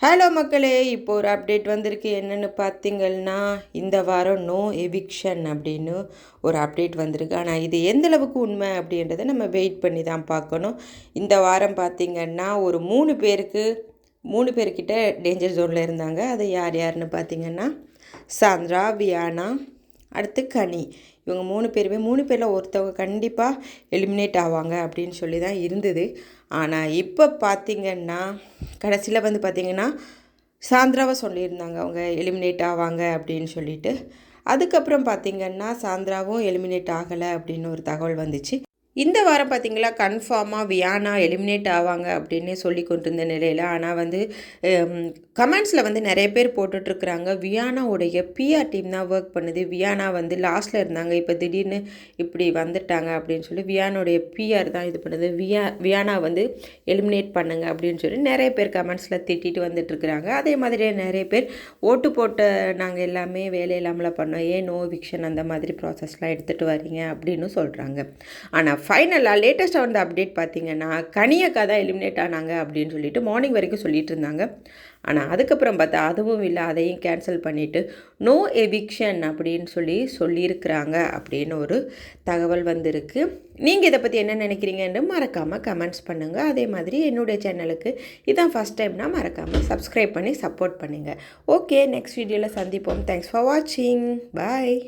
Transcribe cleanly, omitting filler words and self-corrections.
Hello மக்களே, இப்போ ஒரு அப்டேட் வந்திருக்கு. என்னென்னு பார்த்தீங்கன்னா, இந்த வாரம் நோ எவிக்ஷன் அப்படின்னு ஒரு அப்டேட் வந்திருக்கு. ஆனால் இது எந்தளவுக்கு உண்மை அப்படின்றத நம்ம வெயிட் பண்ணி தான் பார்க்கணும். இந்த வாரம் பார்த்திங்கன்னா ஒரு 3 பேர்கிட்ட டேஞ்சர் ஜோனில் இருந்தாங்க. அது யார் யாருன்னு பார்த்திங்கன்னா, சாந்திரா, வியானா, அடுத்து கனி. இவங்க 3 பேரில் ஒருத்தவங்க கண்டிப்பாக எலிமினேட் ஆவாங்க அப்படின்னு சொல்லி தான் இருந்தது. ஆனால் இப்போ பார்த்திங்கன்னா கடைசியில் பார்த்திங்கன்னா சாந்திராவை சொல்லியிருந்தாங்க அவங்க எலிமினேட் ஆவாங்க அப்படின்னு சொல்லிட்டு. அதுக்கப்புறம் பார்த்திங்கன்னா சாந்திராவும் எலிமினேட் ஆகலை அப்படின்னு ஒரு தகவல் வந்துச்சு. இந்த வாரம் பார்த்திங்களா கன்ஃபார்மாக வியானா எலிமினேட் ஆவாங்க அப்படின்னு சொல்லி கொண்டிருந்த நிலையில், ஆனால் கமெண்ட்ஸில் நிறைய பேர் போட்டுட்ருக்குறாங்க வியானாவுடைய பிஆர் டீம் தான் ஒர்க் பண்ணுது, வியானா லாஸ்ட்டில் இருந்தாங்க, இப்போ திடீர்னு இப்படி வந்துட்டாங்க அப்படின்னு சொல்லி வியானோடைய பிஆர் தான் இது பண்ணுது, வியானா எலிமினேட் பண்ணுங்க அப்படின்னு சொல்லி நிறைய பேர் கமெண்ட்ஸில் திட்டிட்டு வந்துட்டுருக்குறாங்க. அதே மாதிரி நிறைய பேர் ஓட்டு போட்ட நாங்கள் எல்லாமே வேலை இல்லாமல் பண்ணோம், ஏன் நோ எவிக்ஷன் அந்த மாதிரி ப்ராசஸ்லாம் எடுத்துகிட்டு வரீங்க அப்படின்னு சொல்கிறாங்க. ஆனால் ஃபைனலாக லேட்டஸ்ட்டாக வந்த அப்டேட் பார்த்திங்கன்னா கனியக்கா தான் எலிமினேட் ஆனாங்க அப்படின்னு சொல்லிட்டு மார்னிங் வரைக்கும் சொல்லிட்டு இருந்தாங்க. ஆனால் அதுக்கப்புறம் பார்த்தா அதுவும் இல்லை, அதையும் கேன்சல் பண்ணிவிட்டு நோ எவிக்ஷன் அப்படின்னு சொல்லியிருக்கிறாங்க அப்படின்னு ஒரு தகவல் வந்திருக்கு. நீங்கள் இதை பற்றி என்ன நினைக்கிறீங்கன்னு மறக்காமல் கமெண்ட்ஸ் பண்ணுங்கள். அதே மாதிரி என்னுடைய சேனலுக்கு இதான் ஃபஸ்ட் டைம்னா மறக்காமல் சப்ஸ்கிரைப் பண்ணி சப்போர்ட் பண்ணுங்கள். ஓகே, நெக்ஸ்ட் வீடியோவில் சந்திப்போம். தேங்க்ஸ் ஃபார் வாட்சிங். பாய்.